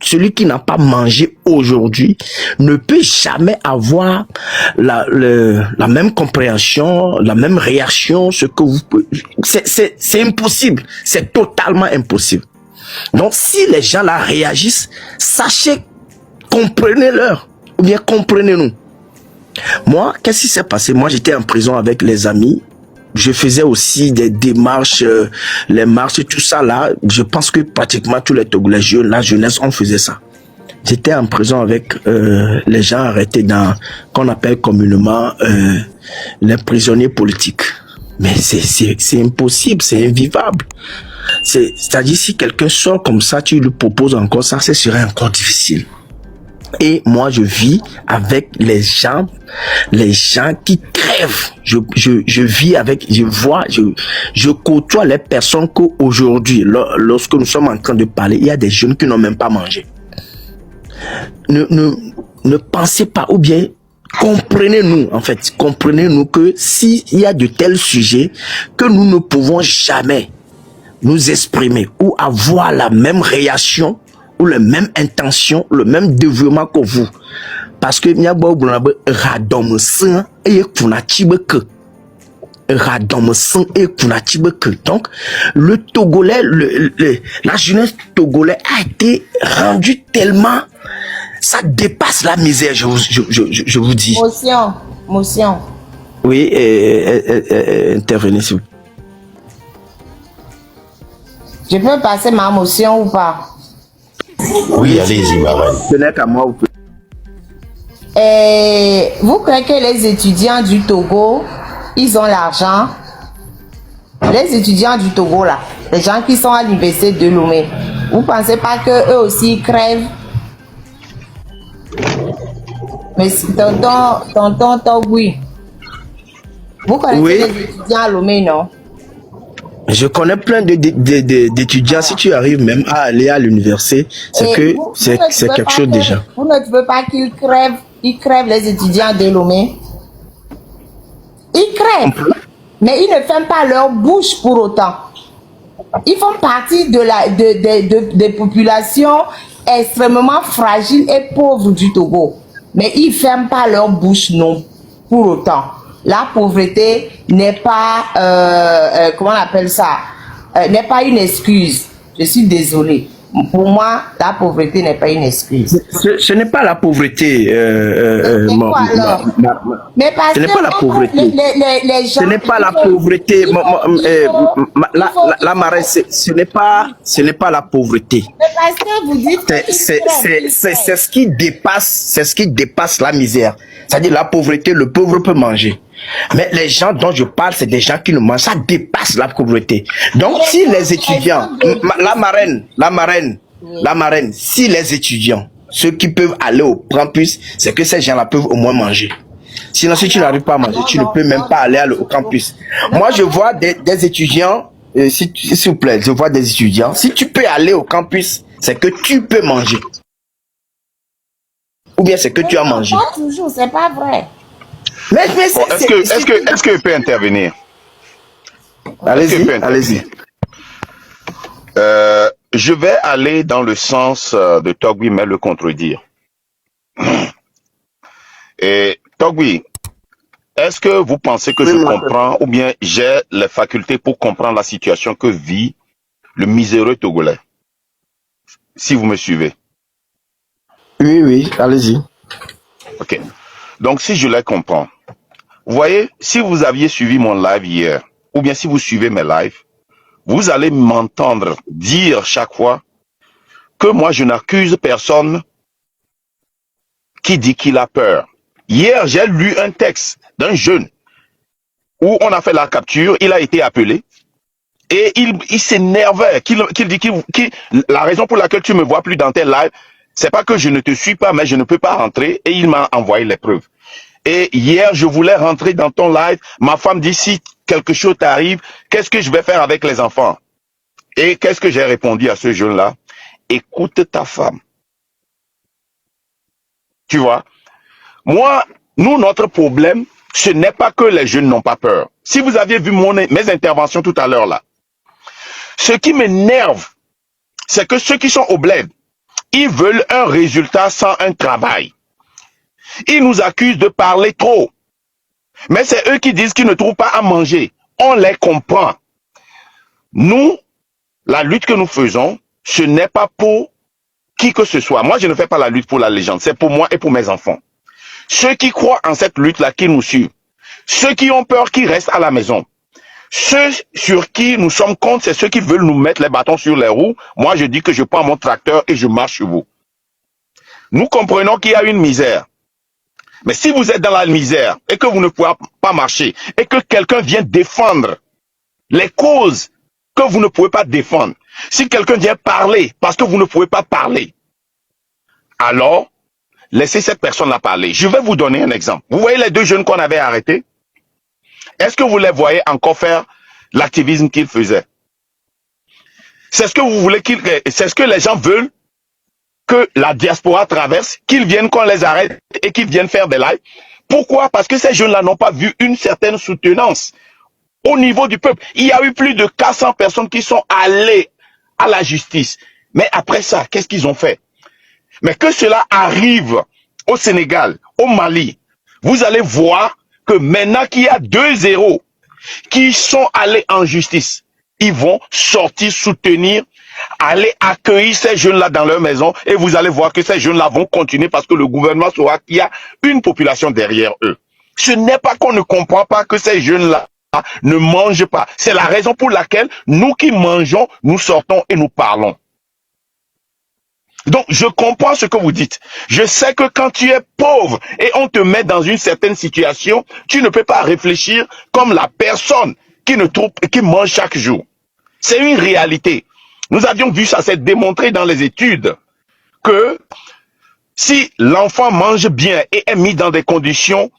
celui qui n'a pas mangé aujourd'hui ne peut jamais avoir la même compréhension, la même réaction, ce que vous pouvez... C'est impossible, c'est totalement impossible. Donc si les gens là réagissent, sachez, comprenez-leur, ou bien comprenez-nous. Moi, qu'est-ce qui s'est passé? Moi, j'étais en prison avec les amis. Je faisais aussi des démarches, les marches, tout ça là. Je pense que pratiquement tous les Togolais jeunes, la jeunesse, on faisait ça. J'étais en prison avec les gens arrêtés dans, qu'on appelle communément les prisonniers politiques. Mais c'est impossible, c'est invivable. C'est-à-dire si quelqu'un sort comme ça, tu lui proposes encore ça, ce serait encore difficile. Et moi, je vis avec les gens qui crèvent. Je vis avec, je côtoie les personnes qu'aujourd'hui, lorsque nous sommes en train de parler, il y a des jeunes qui n'ont même pas mangé. Ne pensez pas, ou bien comprenez-nous, en fait, comprenez-nous que s'il y a de tels sujets que nous ne pouvons jamais nous exprimer ou avoir la même réaction ou la même intention, le même dévouement que vous. Parce que donc le Togolais, la jeunesse togolaise a été rendue tellement, ça dépasse la misère, je vous dis. Motion. Oui, intervenez s'il vous plaît. Je peux passer ma motion ou pas? Oui, allez-y, Marraine. Ce n'est qu'à moi, vous pouvez. Vous croyez que les étudiants du Togo, ils ont l'argent? Les étudiants du Togo, là, les gens qui sont à l'université de Lomé, vous pensez pas qu'eux aussi ils crèvent? Mais tonton Togui, vous connaissez les étudiants à Lomé, non? Je connais plein d'étudiants. Si tu arrives même à aller à l'université, c'est que c'est quelque chose déjà. Vous ne trouvez pas qu'ils crèvent les étudiants de Lomé? Ils crèvent, mais ils ne ferment pas leur bouche pour autant. Ils font partie des populations extrêmement fragiles et pauvres du Togo. Mais ils ne ferment pas leur bouche non pour autant. La pauvreté n'est pas, comment on appelle ça, n'est pas une excuse. Je suis désolée. Pour moi, la pauvreté n'est pas une excuse. Ce n'est pas la pauvreté. Mais parce ce n'est pas la pauvreté. Les gens, ce n'est pas la pauvreté. La marraine, ce n'est pas la pauvreté. Mais parce que vous dites c'est ce qui dépasse la misère. C'est-à-dire la pauvreté, le pauvre peut manger. Mais les gens dont je parle, c'est des gens qui ne mangent. Ça dépasse la pauvreté. Donc, si les étudiants, la marraine, si les étudiants, ceux qui peuvent aller au campus, c'est que ces gens-là peuvent au moins manger. Sinon, si tu n'arrives pas à manger, tu ne peux même pas aller au campus. Moi, je vois des étudiants, s'il vous plaît, je vois des étudiants. Si tu peux aller au campus, c'est que tu peux manger. Ou bien c'est que tu as mangé. Pas toujours, c'est pas vrai. Mais bon, est-ce que je peux intervenir? Allez-y. Je vais aller dans le sens de Togui, mais le contredire. Et Togui, est-ce que vous pensez que je comprends ou bien j'ai les facultés pour comprendre la situation que vit le miséreux Togolais? Si vous me suivez. Oui, allez-y. Ok. Donc, si je les comprends, vous voyez, si vous aviez suivi mon live hier, ou bien si vous suivez mes lives, vous allez m'entendre dire chaque fois que moi, je n'accuse personne qui dit qu'il a peur. Hier, j'ai lu un texte d'un jeune où on a fait la capture, il a été appelé et il s'énervait, qu'il dit la raison pour laquelle tu me vois plus dans tes lives, c'est pas que je ne te suis pas, mais je ne peux pas rentrer, et il m'a envoyé les preuves. Et hier, je voulais rentrer dans ton live, ma femme dit, si quelque chose t'arrive, qu'est-ce que je vais faire avec les enfants? Et qu'est-ce que j'ai répondu à ce jeune-là? Écoute ta femme. Tu vois? Moi, notre problème, ce n'est pas que les jeunes n'ont pas peur. Si vous aviez vu mes interventions tout à l'heure là, ce qui m'énerve, c'est que ceux qui sont au bled, Ils veulent un résultat sans un travail. Ils nous accusent de parler trop. Mais c'est eux qui disent qu'ils ne trouvent pas à manger. On les comprend. Nous, la lutte que nous faisons, ce n'est pas pour qui que ce soit. Moi, je ne fais pas la lutte pour la légende. C'est pour moi et pour mes enfants. Ceux qui croient en cette lutte-là, qui nous suivent. Ceux qui ont peur, qui restent à la maison. Ceux sur qui nous sommes contre, c'est ceux qui veulent nous mettre les bâtons sur les roues. Moi, je dis que je prends mon tracteur et je marche sur vous. Nous comprenons qu'il y a une misère. Mais si vous êtes dans la misère et que vous ne pouvez pas marcher et que quelqu'un vient défendre les causes que vous ne pouvez pas défendre, si quelqu'un vient parler parce que vous ne pouvez pas parler, alors laissez cette personne-là parler. Je vais vous donner un exemple. Vous voyez les deux jeunes qu'on avait arrêtés? Est-ce que vous les voyez encore faire l'activisme qu'ils faisaient? C'est ce que vous voulez c'est ce que les gens veulent que la diaspora traverse, qu'ils viennent qu'on les arrête et qu'ils viennent faire des lives. Pourquoi? Parce que ces jeunes-là n'ont pas vu une certaine soutenance au niveau du peuple. Il y a eu plus de 400 personnes qui sont allées à la justice. Mais après ça, qu'est-ce qu'ils ont fait? Mais que cela arrive au Sénégal, au Mali, vous allez voir que maintenant qu'il y a 2 héros qui sont allés en justice, ils vont sortir, soutenir, aller accueillir ces jeunes-là dans leur maison et vous allez voir que ces jeunes-là vont continuer parce que le gouvernement saura qu'il y a une population derrière eux. Ce n'est pas qu'on ne comprend pas que ces jeunes-là ne mangent pas. C'est la raison pour laquelle nous qui mangeons, nous sortons et nous parlons. Donc, je comprends ce que vous dites. Je sais que quand tu es pauvre et on te met dans une certaine situation, tu ne peux pas réfléchir comme la personne qui mange chaque jour. C'est une réalité. Nous avions vu ça, c'est démontré dans les études que si l'enfant mange bien et est mis dans des conditions,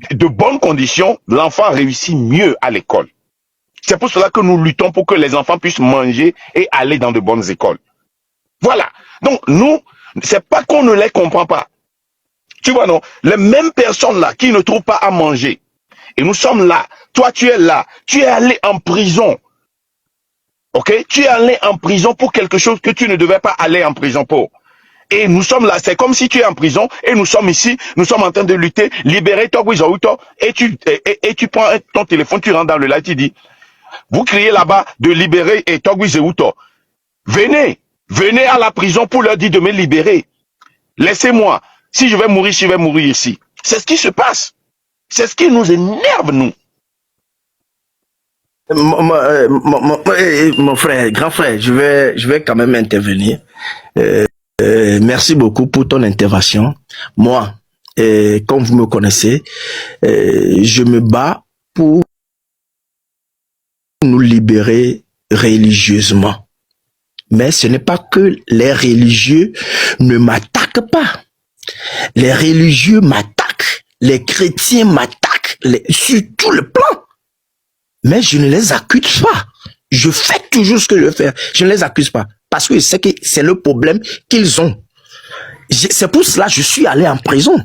de bonnes conditions, l'enfant réussit mieux à l'école. C'est pour cela que nous luttons pour que les enfants puissent manger et aller dans de bonnes écoles. Voilà. Donc, nous, c'est pas qu'on ne les comprend pas. Tu vois, non? Les mêmes personnes là qui ne trouvent pas à manger. Et nous sommes là. Toi, tu es là. Tu es allé en prison. Ok? Tu es allé en prison pour quelque chose que tu ne devais pas aller en prison pour. Et nous sommes là. C'est comme si tu es en prison et nous sommes ici. Nous sommes en train de lutter. Libérer Togwizouto. Et tu prends ton téléphone, tu rentres dans le live, tu dis, vous criez là-bas de libérer Togwizouto. Venez. Venez à la prison pour leur dire de me libérer. Laissez-moi. Si je vais mourir ici. C'est ce qui se passe. C'est ce qui nous énerve, nous. Mon frère, grand frère, je vais quand même intervenir. Merci beaucoup pour ton intervention. Moi, comme vous me connaissez, je me bats pour nous libérer religieusement. Mais ce n'est pas que les religieux ne m'attaquent pas. Les religieux m'attaquent. Les chrétiens m'attaquent sur tout le plan. Mais je ne les accuse pas. Je fais toujours ce que je fais. Je ne les accuse pas. Parce que je sais que c'est le problème qu'ils ont. C'est pour cela que je suis allé en prison.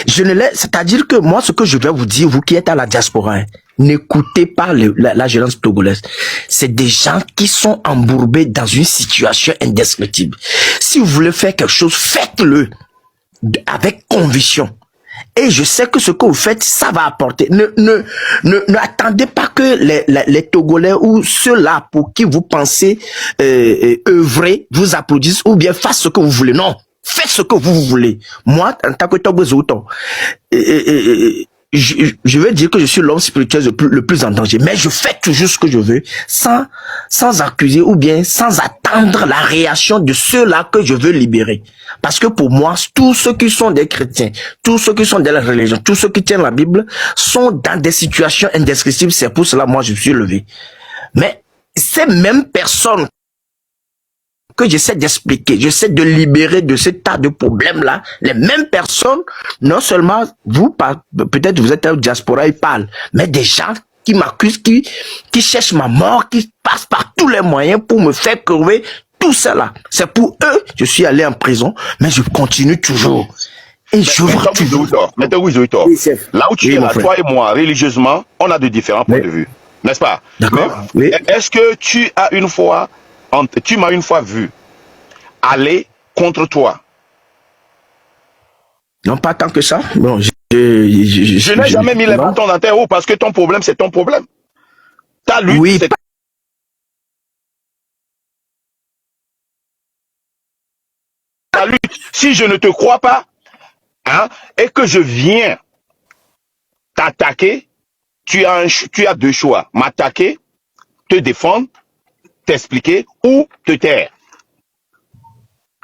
C'est-à-dire que moi, ce que je vais vous dire, vous qui êtes à la diaspora, hein, n'écoutez pas la jeunesse togolaise. C'est des gens qui sont embourbés dans une situation indescriptible. Si vous voulez faire quelque chose, faites-le avec conviction. Et je sais que ce que vous faites, ça va apporter. Ne attendez pas que les Togolais ou ceux-là pour qui vous pensez œuvrer vous applaudissent ou bien fassent ce que vous voulez. Non. Faites ce que vous voulez. Moi, en tant que Togozouto, je veux dire que je suis l'homme spirituel le plus en danger. Mais je fais toujours ce que je veux, sans accuser ou bien sans attendre la réaction de ceux-là que je veux libérer. Parce que pour moi, tous ceux qui sont des chrétiens, tous ceux qui sont de la religion, tous ceux qui tiennent la Bible, sont dans des situations indescriptibles. C'est pour cela, moi, je suis levé. Mais ces mêmes personnes que j'essaie d'expliquer, j'essaie de libérer de ce tas de problèmes-là, les mêmes personnes, non seulement vous, peut-être vous êtes un diaspora, ils parlent, mais des gens qui m'accusent, qui cherchent ma mort, qui passent par tous les moyens pour me faire crever, tout cela. C'est pour eux, je suis allé en prison, mais je continue toujours. Et je vous là où tu es là, toi et moi, religieusement, on a de différents points de vue, n'est-ce pas? D'accord. Oui. Est-ce que tu m'as une fois vu aller contre toi. Non, pas tant que ça. Bon, Je n'ai jamais mis les bâtons dans tes roues parce que ton problème, c'est ton problème. Ta lutte, oui, c'est ta lutte. Si je ne te crois pas, hein, et que je viens t'attaquer, tu as deux choix. M'attaquer, te défendre, t'expliquer ou te taire.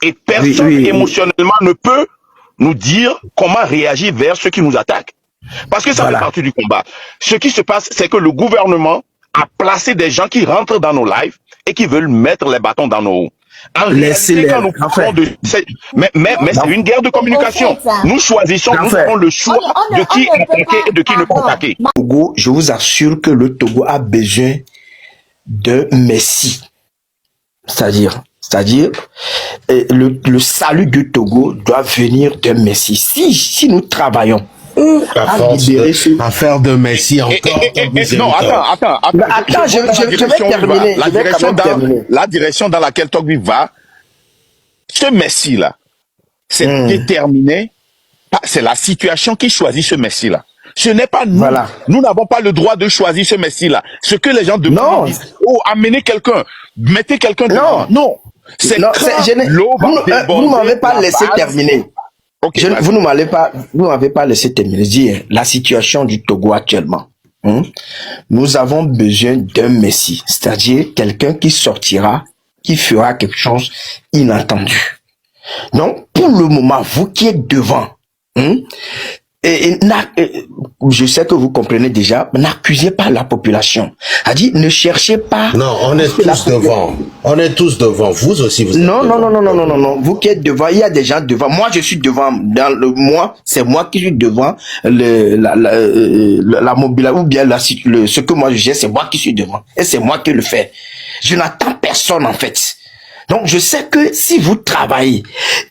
Et personne émotionnellement ne peut nous dire comment réagir vers ceux qui nous attaquent. Parce que ça fait partie du combat. Ce qui se passe, c'est que le gouvernement a placé des gens qui rentrent dans nos lives et qui veulent mettre les bâtons dans nos roues. En réalité, quand nous parlons de... Mais c'est une guerre de communication. Nous choisissons, nous avons le choix de qui attaquer et de qui ne pas attaquer. Togo, je vous assure que le Togo a besoin d'un Messie. C'est-à-dire, le salut du Togo doit venir d'un Messie. Si nous travaillons à faire de Messie encore. Non, attends, je vais terminer. La direction dans laquelle Togbi va, ce Messie-là, c'est déterminé, c'est la situation qui choisit ce Messie-là. Ce n'est pas nous. Voilà. Nous n'avons pas le droit de choisir ce Messie-là. Ce que les gens demandent, oh, amenez quelqu'un, mettez quelqu'un devant. Non. C'est l'eau va vous ne m'avez pas laissé terminer. Okay, vous ne m'avez pas laissé terminer. Dire la situation du Togo actuellement. Nous avons besoin d'un Messie, c'est-à-dire quelqu'un qui sortira, qui fera quelque chose inattendu. Donc, pour le moment, vous qui êtes devant, je sais que vous comprenez déjà, n'accusez pas la population. A-dit, ne cherchez pas. Non, on est tous devant. On est tous devant. Vous aussi, vous êtes devant. Non. Vous qui êtes devant, il y a des gens devant. Moi, je suis devant. C'est moi qui suis devant la mobilité ou bien ce que moi je gère, c'est moi qui suis devant. Et c'est moi qui le fais. Je n'attends personne, en fait. Donc, je sais que si vous travaillez,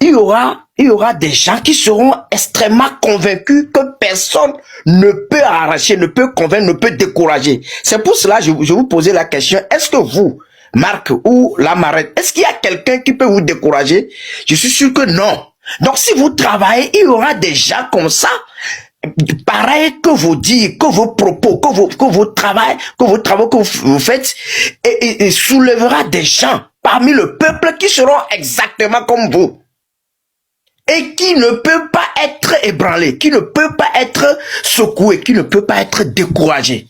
il y aura des gens qui seront extrêmement convaincus que personne ne peut arracher, ne peut convaincre, ne peut décourager. C'est pour cela que je vous posais la question, est-ce que vous, Marc ou la Marette, est-ce qu'il y a quelqu'un qui peut vous décourager? Je suis sûr que non. Donc, si vous travaillez, il y aura des gens comme ça, pareil que vos dires, que vos propos, que vos travaux que vous faites, et soulèvera des gens parmi le peuple qui seront exactement comme vous. Et qui ne peut pas être ébranlé, qui ne peut pas être secoué, qui ne peut pas être découragé.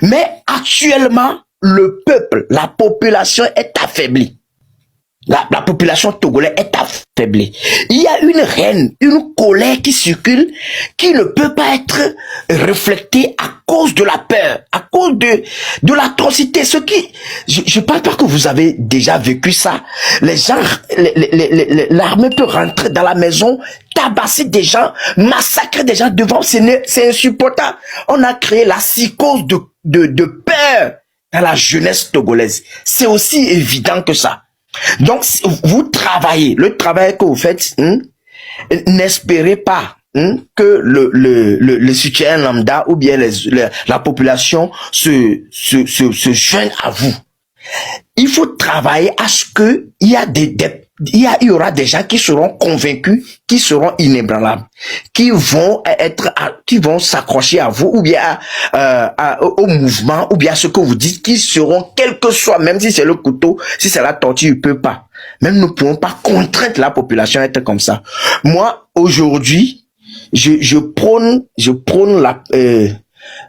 Mais actuellement, le peuple, la population est affaiblie. La population togolaise est affaiblie. Il y a une haine, une colère qui circule, qui ne peut pas être reflétée à cause de la peur, à cause de l'atrocité. Je pense pas que vous avez déjà vécu ça. Les gens, l'armée peut rentrer dans la maison, tabasser des gens, massacrer des gens devant, c'est insupportable. On a créé la psychose de peur dans la jeunesse togolaise. C'est aussi évident que ça. Donc, vous travaillez, le travail que vous faites, n'espérez pas que le citoyen lambda ou bien la population se joigne à vous. Il faut travailler à ce que il y aura des gens qui seront convaincus, qui seront inébranlables, qui vont s'accrocher à vous ou bien au mouvement ou bien à ce que vous dites, qui seront, quel que soit, même si c'est le couteau, si c'est la tortue, il peut pas. Même nous ne pouvons pas contraindre la population à être comme ça. Moi, aujourd'hui, je prône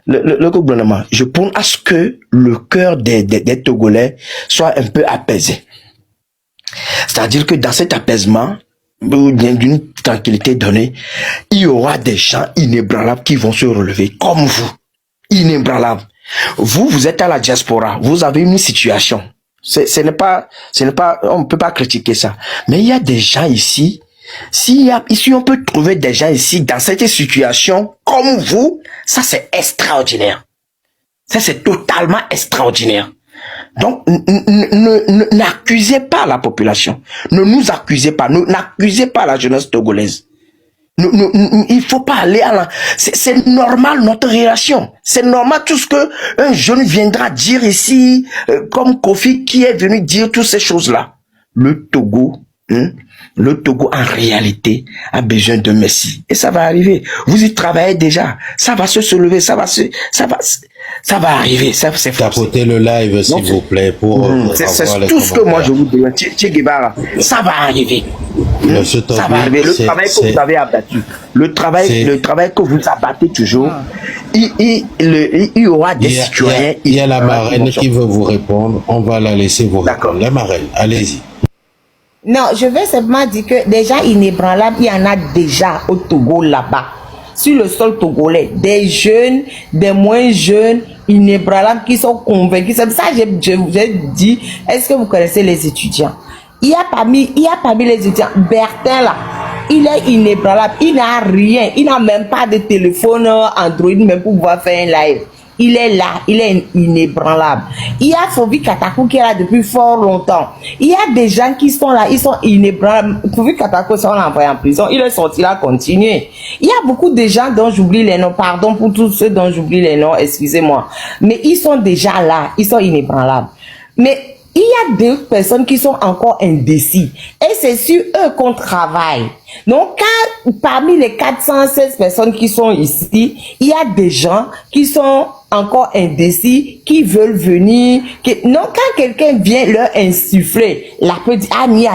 le gouvernement, je prône à ce que le cœur des Togolais soit un peu apaisé. C'est-à-dire que dans cet apaisement, d'une tranquillité donnée, il y aura des gens inébranlables qui vont se relever, comme vous. Inébranlables. Vous êtes à la diaspora, vous avez une situation. Ce n'est pas, on ne peut pas critiquer ça. Mais il y a des gens ici, ici on peut trouver des gens ici dans cette situation comme vous, ça c'est extraordinaire. Ça c'est totalement extraordinaire. Donc, n'accusez pas la population. Ne nous accusez pas. N'accusez pas la jeunesse togolaise. Il faut pas aller à la... C'est normal notre réaction. C'est normal tout ce que un jeune viendra dire ici, comme Kofi qui est venu dire toutes ces choses-là. Le Togo Le Togo, en réalité, a besoin de Messie. Et ça va arriver. Vous y travaillez déjà. Ça va se soulever. Ça va arriver. Ça, c'est Tapotez le live, s'il vous plaît, pour c'est tout ce que moi je vous demande. Che Guevara, ça va arriver. Ça va arriver. Le travail que vous avez abattu, le travail que vous abattez toujours, il y aura des citoyens. Il y a la marraine qui veut vous répondre. On va la laisser vous répondre. La marraine, allez-y. Non, je veux simplement dire que des gens inébranlables, il y en a déjà au Togo là-bas, sur le sol togolais. Des jeunes, des moins jeunes, inébranlables qui sont convaincus. C'est pour ça que j'ai dit, est-ce que vous connaissez les étudiants? Il y a parmi les étudiants, Bertin là, il est inébranlable, il n'a rien, il n'a même pas de téléphone Android même pour pouvoir faire un live. Il est là, il est inébranlable. Il y a Fovi Katako qui est là depuis fort longtemps. Il y a des gens qui sont là, ils sont inébranlables. Fovi Katako, ça on l'a envoyé en prison, il est sorti là, continuer. Il y a beaucoup de gens dont j'oublie les noms, pardon pour tous ceux dont j'oublie les noms, excusez-moi. Mais ils sont déjà là, ils sont inébranlables. Mais il y a deux personnes qui sont encore indécis. Et c'est sur eux qu'on travaille. Donc, parmi les 416 personnes qui sont ici, il y a des gens qui sont encore indécis, qui veulent venir. Non, quand quelqu'un vient leur insuffler, la petite Annie